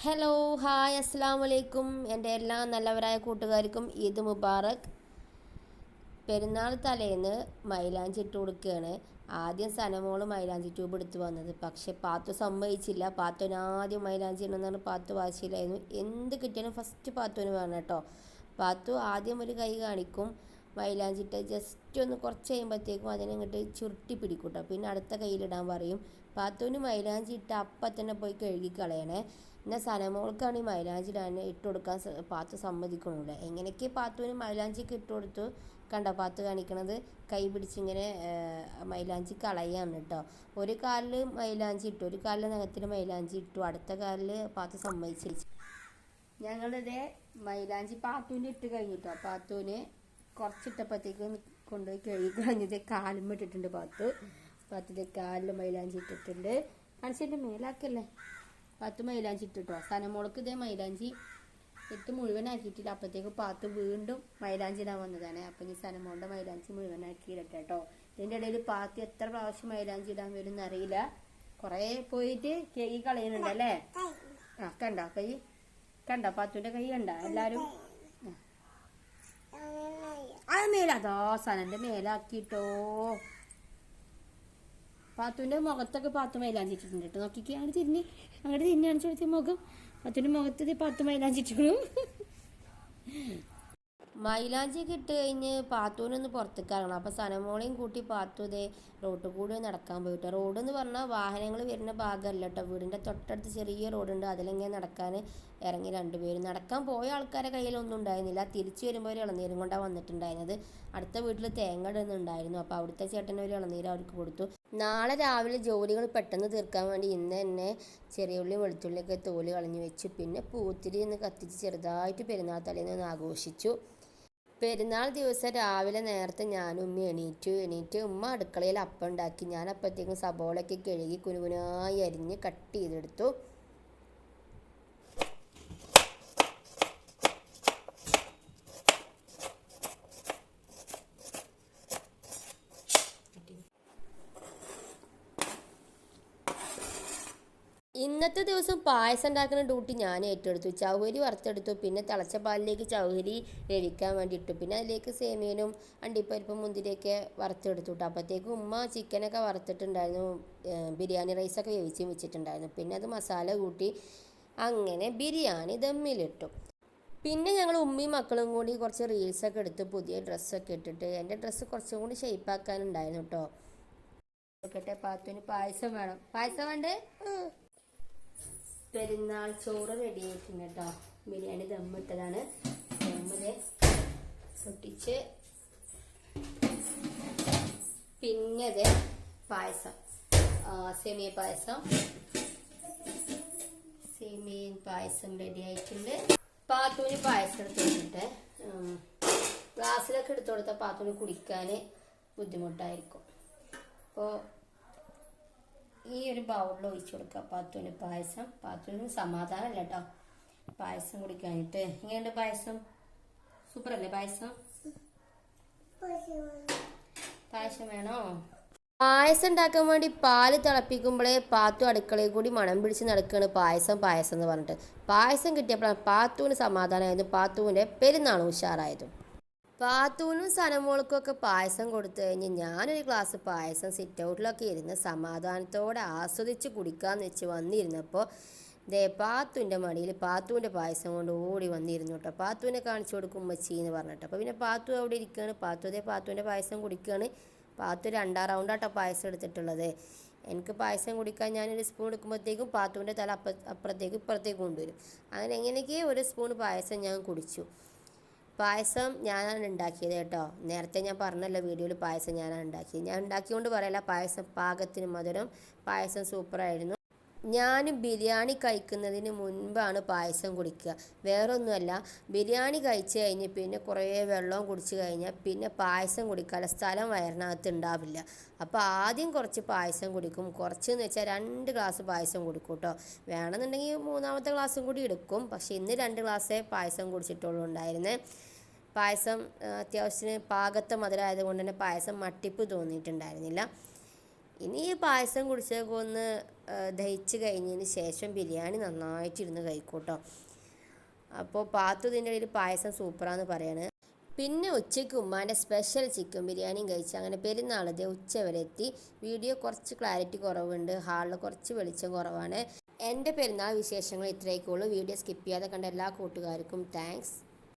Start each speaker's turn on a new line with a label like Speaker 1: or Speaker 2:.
Speaker 1: Hello hi അസ്സാം വലൈക്കും. എൻ്റെ എല്ലാ നല്ലവരായ കൂട്ടുകാർക്കും ഈദ് മുബാറക്. പെരുന്നാൾ തലേന്ന് മൈലാഞ്ചി ഇട്ട് കൊടുക്കുകയാണ്. ആദ്യം സനമോള് മൈലാഞ്ചി ട്യൂബ് എടുത്ത് വന്നത്, പക്ഷെ പാത്തു സമ്മതിച്ചില്ല. പാത്തുവിന് ആദ്യം മൈലാഞ്ചി ഇടണമെന്ന് പാത്തു വാശിയിലായിരുന്നു. എന്ത് കിട്ടിയാലും ഫസ്റ്റ് പാത്തുവിന് വേണം കേട്ടോ. പാത്തു ആദ്യം ഒരു കൈ കാണിക്കും, മൈലാഞ്ചിട്ട് ജസ്റ്റ് ഒന്ന് കുറച്ച് കഴിയുമ്പോഴത്തേക്കും അതിനങ്ങോട്ട് ചുരുട്ടി പിടിക്കും കേട്ടോ. പിന്നെ അടുത്ത കയ്യിലിടാൻ പറയും. പാത്തുവിന് മൈലാഞ്ചി ഇട്ട് അപ്പം തന്നെ പോയി കഴുകി കളയണേ. എന്നാൽ സനമോൾക്കാണ് ഈ മൈലാഞ്ചി ഇടാൻ ഇട്ട് കൊടുക്കാൻ പാത്തു സമ്മതിക്കണില്ല. എങ്ങനെയൊക്കെ പാത്തുവിന് മൈലാഞ്ചിക്ക് ഇട്ട് കൊടുത്തു. കണ്ടോ പാത്തു കാണിക്കണത്? കൈ പിടിച്ചിങ്ങനെ മൈലാഞ്ചി കളയാണ് കേട്ടോ. ഒരു കാലിൽ മൈലാഞ്ചി ഇട്ടു, ഒരു കാലിൽ നഖത്തിൽ മൈലാഞ്ചി ഇട്ടു, അടുത്ത കാലിൽ പാത്തു സമ്മതിച്ചു. ഞങ്ങളിതേ മൈലാഞ്ചി പാത്തുവിൻ്റെ ഇട്ട് കഴിഞ്ഞിട്ടോ. പാത്തുവിന് കുറച്ചിട്ടപ്പോഴത്തേക്കും കൊണ്ടുപോയി കഴുകി കളഞ്ഞത് കാലും ഇട്ടിട്ടുണ്ട്. പാത്തുവിൻ്റെ കാലിൽ മൈലാഞ്ചി ഇട്ടിട്ടുണ്ട്. കാണിച്ചതിൻ്റെ മേലാക്കല്ലേ പാത്തു മൈലാഞ്ചി ഇട്ടിട്ടോ. സനമോൾക്ക് ഇതേ മൈലാഞ്ചി ഇട്ട് മുഴുവനാക്കിയിട്ടില്ല. അപ്പോഴത്തേക്ക് പാത്തു വീണ്ടും മൈലാഞ്ചി ഇടാൻ വന്നതാണ്. അപ്പം ഈ സനമോളുടെ മൈലാഞ്ചി മുഴുവനാക്കി ഇടട്ടെ കേട്ടോ. ഇതിൻ്റെ ഇടയിൽ പാത്തു എത്ര പ്രാവശ്യം മൈലാഞ്ചി ഇടാൻ വരും എന്നറിയില്ല. കുറേ പോയിട്ട് കേക്ക് കളയുന്നുണ്ട് അല്ലേ? കണ്ടോ കൈ? കണ്ടോ പാത്തുവിൻ്റെ കൈ? കണ്ട എല്ലാവരും? അത് മേലാതോ സനന്റെ മേലാക്കിട്ടോ. പാത്തുവിൻ്റെ മുഖത്തൊക്കെ പാത്തു മൈലാഞ്ചിട്ടിട്ടുണ്ട് കേട്ടോ. നോക്കിക്ക്, അങ്ങോട്ട് തിരിഞ്ഞ് കാണിച്ചു കൊടുത്ത മുഖം. പാത്തുവിൻ്റെ മുഖത്ത് പാത്തു മൈലാഞ്ചിട്ടിട്ടു. മൈലാഞ്ചിയൊക്കെ ഇട്ട് കഴിഞ്ഞ് പാത്തുവിനൊന്ന് പുറത്തേക്ക് ഇറങ്ങണം. അപ്പോൾ സനമോളെയും കൂട്ടി പാത്തു ഇതേ റോട്ടിൽ കൂടി നടക്കാൻ പോയിട്ട്. റോഡ് എന്ന് പറഞ്ഞാൽ വാഹനങ്ങൾ വരുന്ന ഭാഗമല്ല കേട്ടോ. വീടിൻ്റെ തൊട്ടടുത്ത് ചെറിയ റോഡുണ്ട്, അതിലെങ്ങനെ നടക്കാൻ ഇറങ്ങി രണ്ടുപേരും. നടക്കാൻ പോയ ആൾക്കാരെ കയ്യിലൊന്നും ഉണ്ടായിരുന്നില്ല. തിരിച്ചു വരുമ്പോൾ ഒരു ഇളനീരും കൊണ്ടാണ് വന്നിട്ടുണ്ടായിരുന്നത്. അടുത്ത വീട്ടിൽ തേങ്ങ ഇടുന്നുണ്ടായിരുന്നു. അപ്പോൾ അവിടുത്തെ ചേട്ടൻ ഒരു ഇളനീര് അവർക്ക് കൊടുത്തു. നാളെ രാവിലെ ജോലികൾ പെട്ടെന്ന് തീർക്കാൻ വേണ്ടി ഇന്ന് തന്നെ ചെറിയ ഉള്ളിയും വെളുത്തുള്ളിയൊക്കെ തോല് കളഞ്ഞു വെച്ചു. പിന്നെ പൂത്തിരി ഒന്ന് കത്തിച്ച് ചെറുതായിട്ട് പെരുന്നാൾ തലേന്ന് ആഘോഷിച്ചു. പെരുന്നാൾ ദിവസം രാവിലെ നേരത്തെ ഞാനും ഉമ്മ എണീറ്റ് ഉമ്മ അടുക്കളയിൽ അപ്പം ഉണ്ടാക്കി. ഞാൻ അപ്പോഴത്തേക്കും സബോളയൊക്കെ കഴുകി കുനുകുനായി അരിഞ്ഞ് കട്ട് ചെയ്തെടുത്തു. ഇന്നത്തെ ദിവസം പായസം ഉണ്ടാക്കുന്ന ഡ്യൂട്ടി ഞാൻ ഏറ്റെടുത്തു. ചൗഹരി വറുത്തെടുത്തു. പിന്നെ തിളച്ച പാലിലേക്ക് ചൗഹരി വേവിക്കാൻ വേണ്ടി ഇട്ടു. പിന്നെ അതിലേക്ക് സേമിയനും അണ്ടിപ്പരിപ്പും മുന്തിരിയൊക്കെ വറുത്തെടുത്തു കേട്ടോ. അപ്പോഴത്തേക്കും ഉമ്മ ചിക്കനൊക്കെ വറുത്തിട്ടുണ്ടായിരുന്നു, ബിരിയാണി റൈസൊക്കെ വേവിച്ചും വെച്ചിട്ടുണ്ടായിരുന്നു. പിന്നെ അത് മസാല കൂട്ടി അങ്ങനെ ബിരിയാണി ദമ്മിലിട്ടു. പിന്നെ ഞങ്ങൾ ഉമ്മയും മക്കളും കൂടി കുറച്ച് റീൽസൊക്കെ എടുത്ത് പുതിയ ഡ്രസ്സൊക്കെ ഇട്ടിട്ട്, എൻ്റെ ഡ്രസ്സ് കുറച്ചും കൂടി ഷേപ്പാക്കാനുണ്ടായിരുന്നു കേട്ടോ. പാത്തുവിന് പായസം വേണം. പായസം വേണ്ടേ? പെരുന്നാൾ ചോറ് റെഡി ആയിട്ടുണ്ട് കേട്ടോ. ബിരിയാണി ദമ്മിട്ടതാണ്. ദമ്മില് പൊട്ടിച്ച് പിന്നെ അത് പായസം, സേമിയ പായസം റെഡി ആയിട്ടുണ്ട്. പാത്തുവിന് പായസം എടുത്ത് കൊടുത്തിട്ട് ഗ്ലാസ്സിലൊക്കെ എടുത്തു കൊടുത്താൽ പാത്തുവിന് കുടിക്കാൻ ബുദ്ധിമുട്ടായിരിക്കും. അപ്പോൾ ഈ ഒരു ബൗളിൽ ഒഴിച്ചു കൊടുക്കുക പാത്തുവിന് പായസം. പാത്തുവിന് സമാധാനമല്ല കേട്ടോ പായസം കുടിക്കാനിട്ട്. ഇങ്ങനെയുണ്ട് പായസം? സൂപ്പറല്ലേ പായസം? പായസം വേണോ? പായസം ഉണ്ടാക്കാൻ വേണ്ടി പാല് തിളപ്പിക്കുമ്പോഴേ പാത്തു അടുക്കളയിൽ കൂടി മണം പിടിച്ച് നടക്കുകയാണ് പായസം എന്ന് പറഞ്ഞിട്ട്. പായസം കിട്ടിയപ്പോഴാണ് പാത്തുവിന് സമാധാനമായതും പാത്തുവിൻ്റെ പെരുന്നാളും ഉഷാറായതും. പാത്തൂനും സനമോൾക്കും ഒക്കെ പായസം കൊടുത്തു കഴിഞ്ഞ് ഞാനൊരു ഗ്ലാസ് പായസം സിറ്റ് ഔട്ടിലൊക്കെ ഇരുന്ന് സമാധാനത്തോടെ ആസ്വദിച്ച് കുടിക്കാമെന്ന് വെച്ച് വന്നിരുന്നപ്പോൾ പാത്തുവിൻ്റെ മടിയിൽ പാത്തുവിൻ്റെ പായസം കൊണ്ട് ഓടി വന്നിരുന്നു കേട്ടോ. പാത്തുവിനെ കാണിച്ചു കൊടുക്കും ഉമ്മച്ചി എന്ന് പറഞ്ഞിട്ട്. അപ്പോൾ പിന്നെ പാത്തു അവിടെ ഇരിക്കുകയാണ്. പാത്തുവിൻ്റെ പായസം കുടിക്കുകയാണ്. പാത്തു 2 റൗണ്ടാട്ടോ പായസം എടുത്തിട്ടുള്ളത്. എനിക്ക് പായസം കുടിക്കാൻ ഞാനൊരു സ്പൂൺ എടുക്കുമ്പോഴത്തേക്കും പാത്തുവിൻ്റെ തല ഇപ്പുറത്തേക്ക് കൊണ്ടുവരും. അങ്ങനെ എങ്ങനെയൊക്കെ ഒരു സ്പൂൺ പായസം ഞാൻ കുടിച്ചു. പായസം ഞാനാണ് ഉണ്ടാക്കിയത് കേട്ടോ. നേരത്തെ ഞാൻ പറഞ്ഞല്ലോ വീഡിയോയിൽ പായസം ഞാനാണ് ഉണ്ടാക്കിയത്. ഞാൻ ഉണ്ടാക്കിക്കൊണ്ട് പറയല്ല, പായസം പാകത്തിന് മധുരം, പായസം സൂപ്പറായിരുന്നു. ഞാൻ ബിരിയാണി കഴിക്കുന്നതിന് മുൻപാണ് പായസം കുടിക്കുക. വേറൊന്നുമല്ല, ബിരിയാണി കഴിച്ച് കഴിഞ്ഞ് പിന്നെ കുറേ വെള്ളവും കുടിച്ച് കഴിഞ്ഞാൽ പിന്നെ പായസം കുടിക്കാനുള്ള സ്ഥലം വയറിനകത്ത് ഉണ്ടാവില്ല. അപ്പോൾ ആദ്യം കുറച്ച് പായസം കുടിക്കും. കുറച്ചെന്ന് വെച്ചാൽ 2 ഗ്ലാസ് പായസം കുടിക്കും കേട്ടോ. വേണമെന്നുണ്ടെങ്കിൽ 3ാമത്തെ ഗ്ലാസ്സും കൂടി എടുക്കും. പക്ഷേ ഇന്ന് 2 ഗ്ലാസ്സേ പായസം കുടിച്ചിട്ടുള്ളൂ ഉണ്ടായിരുന്നേ. പായസം അത്യാവശ്യത്തിന് പാകത്തെ മധുരമായതുകൊണ്ട് തന്നെ പായസം മട്ടിപ്പ് തോന്നിയിട്ടുണ്ടായിരുന്നില്ല. ഇനി ഈ പായസം കുടിച്ചൊക്കെ ഒന്ന് ദഹിച്ച് കഴിഞ്ഞതിന് ശേഷം ബിരിയാണി നന്നായിട്ടിരുന്ന് കഴിക്കൂട്ടോ. അപ്പോൾ പാത്തു ഇതിൻ്റെ ഇടയിൽ പായസം സൂപ്പറാന്ന് പറയാണ്. പിന്നെ ഉച്ചയ്ക്ക് ഉമ്മാൻ്റെ സ്പെഷ്യൽ ചിക്കൻ ബിരിയാണിയും കഴിച്ച് അങ്ങനെ പെരുന്നാളത് ഉച്ച വരെ എത്തി. വീഡിയോ കുറച്ച് ക്ലാരിറ്റി കുറവുണ്ട്, ഹാളിൽ കുറച്ച് വെളിച്ചം കുറവാണ്. എൻ്റെ പെരുന്നാൾ വിശേഷങ്ങൾ ഇത്രയൊക്കെ ഉള്ളൂ. വീഡിയോ സ്കിപ്പ് ചെയ്യാതെ കണ്ട എല്ലാ കൂട്ടുകാർക്കും താങ്ക്സ്.